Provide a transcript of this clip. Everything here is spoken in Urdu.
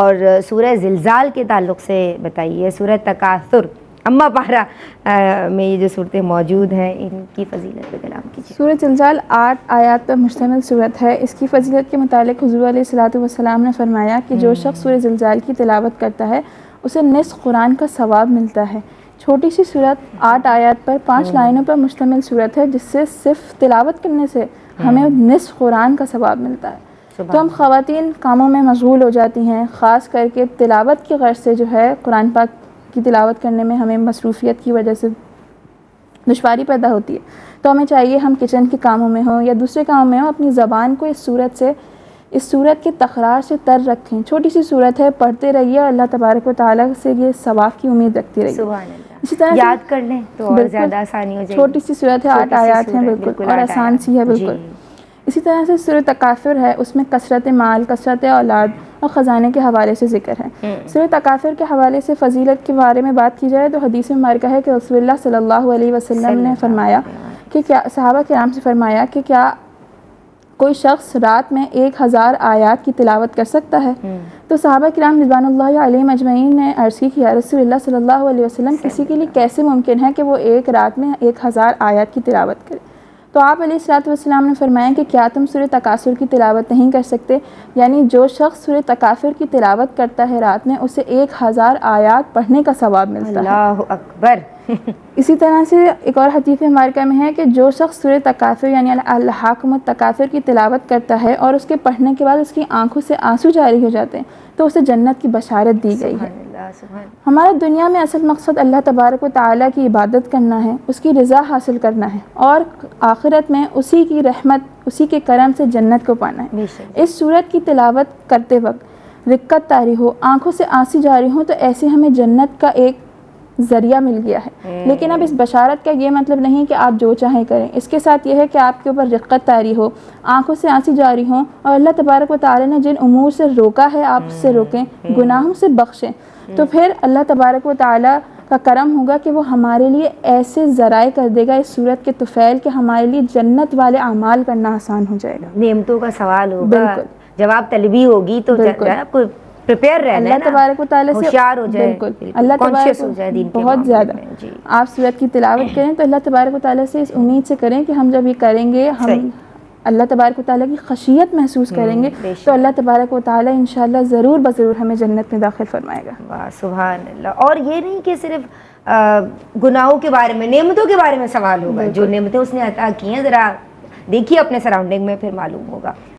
اور سورہ زلزال کے تعلق سے بتائیے، سورہ تکاثر، اما پارہ میں یہ جو صورتیں موجود ہیں ان کی فضیلت پہ کلام کیجیے۔ سورہ زلزال 8 آیات پر مشتمل صورت ہے۔ اس کی فضیلت کے متعلق حضور علیہ الصلوۃ والسلام نے فرمایا کہ جو شخص سورہ زلزال کی تلاوت کرتا ہے اسے نصف قرآن کا ثواب ملتا ہے۔ چھوٹی سی صورت 8 آیات پر 5 لائنوں پر مشتمل صورت ہے، جس سے صرف تلاوت کرنے سے ہمیں نصف قرآن کا ثواب ملتا ہے۔ تو ہم خواتین کاموں میں مشغول ہو جاتی ہیں، خاص کر کے تلاوت کی غرض سے جو ہے قرآن پاک کی تلاوت کرنے میں ہمیں مصروفیت کی وجہ سے دشواری پیدا ہوتی ہے۔ تو ہمیں چاہیے ہم کچن کے کاموں میں ہوں یا دوسرے کاموں میں ہوں، اپنی زبان کو اس صورت کے تکرار سے تر رکھیں۔ چھوٹی سی صورت ہے، پڑھتے رہیے اور اللہ تبارک و تعالیٰ سے یہ ثواب کی امید رکھتی رہیے۔ سبحان اللہ، اسی طرح یاد کر لیں تو اور زیادہ آسانی ہو جائے گی۔ چھوٹی سی صورت ہے، 8 آیات ہیں بالکل، اور آسان سی ہے بالکل۔ اسی طرح سے سورہ تکاثر ہے، اس میں کثرت مال، کثرت اولاد اور خزانے کے حوالے سے ذکر ہے۔ سورہ تکاثر کے حوالے سے فضیلت کے بارے میں بات کی جائے تو حدیث مبارکہ ہے کہ رسول اللہ صلی اللہ علیہ وسلم نے فرمایا کہ صحابہ کرام سے فرمایا کہ کیا کوئی شخص رات میں 1000 آیات کی تلاوت کر سکتا ہے؟ تو صحابہ کرام رضوان اللہ علیہم اجمعین نے عرض کی کہ یا رسول اللہ صلی اللہ علیہ وسلم، کسی کے لیے کیسے ممکن ہے کہ وہ ایک رات میں 1000 آیات کی تلاوت کرے؟ تو آپ علیہ الصلوۃ والسلام نے فرمایا کہ کیا تم سورہ تکاثر کی تلاوت نہیں کر سکتے؟ یعنی جو شخص سورہ تکاثر کی تلاوت کرتا ہے رات میں، اسے 1000 آیات پڑھنے کا ثواب ملتا ہے۔ اللہ اکبر۔ اسی طرح سے ایک اور حدیث مبارکہ میں ہے کہ جو شخص سورہ تکاثر یعنی الہاکم التکاثر کی تلاوت کرتا ہے اور اس کے پڑھنے کے بعد اس کی آنکھوں سے آنسو جاری ہو جاتے ہیں تو اسے جنت کی بشارت دی گئی ہے۔ ہمارا دنیا میں اصل مقصد اللہ تبارک و تعالیٰ کی عبادت کرنا ہے، اس کی رضا حاصل کرنا ہے، اور آخرت میں اسی کی رحمت، اسی کے کرم سے جنت کو پانا ہے۔ اس سورت کی تلاوت کرتے وقت رقت طاری ہو، آنکھوں سے آنسو جاری ہوں تو ایسے ہمیں جنت کا ایک ذریعہ مل گیا ہے۔ لیکن اب اس بشارت کا یہ مطلب نہیں کہ آپ جو چاہیں کریں، اس کے ساتھ یہ ہے کہ آپ کے اوپر رقت طاری ہو، آنکھوں سے آنسو جاری ہوں، اور اللہ تبارک و تعالیٰ نے جن امور سے روکا ہے آپ اس سے روکیں، گناہوں سے بخشیں، تو پھر اللہ تبارک و تعالیٰ کا کرم ہوگا کہ وہ ہمارے لیے ایسے ذرائع کر دے گا اس صورت کے طفیل کہ ہمارے لیے جنت والے اعمال کرنا آسان ہو جائے گا۔ نعمتوں کا سوال ہوگا، بالکل جواب طلبی ہوگی تو آپ کو پریپیئر رہنا ہے، اللہ تبارک و تعالیٰ سے ہوشیار ہو جائے، بالکل اللہ تبارک ہو جائے دین کے بہت زیادہ۔ جی، آپ سورت کی تلاوت کریں تو اللہ تبارک و تعالیٰ سے اس امید سے کریں کہ ہم جب یہ کریں گے ہم اللہ تبارک و تعالیٰ کی خشیت محسوس کریں گے تو اللہ تبارک و تعالیٰ انشاءاللہ ضرور بضرور ہمیں جنت میں داخل فرمائے گا۔ واہ سبحان اللہ۔ اور یہ نہیں کہ صرف گناہوں کے بارے میں، نعمتوں کے بارے میں سوال ہوگا، جو نعمتیں اس نے عطا کی ہیں ذرا دیکھیے اپنے سراؤنڈنگ میں، پھر معلوم ہوگا۔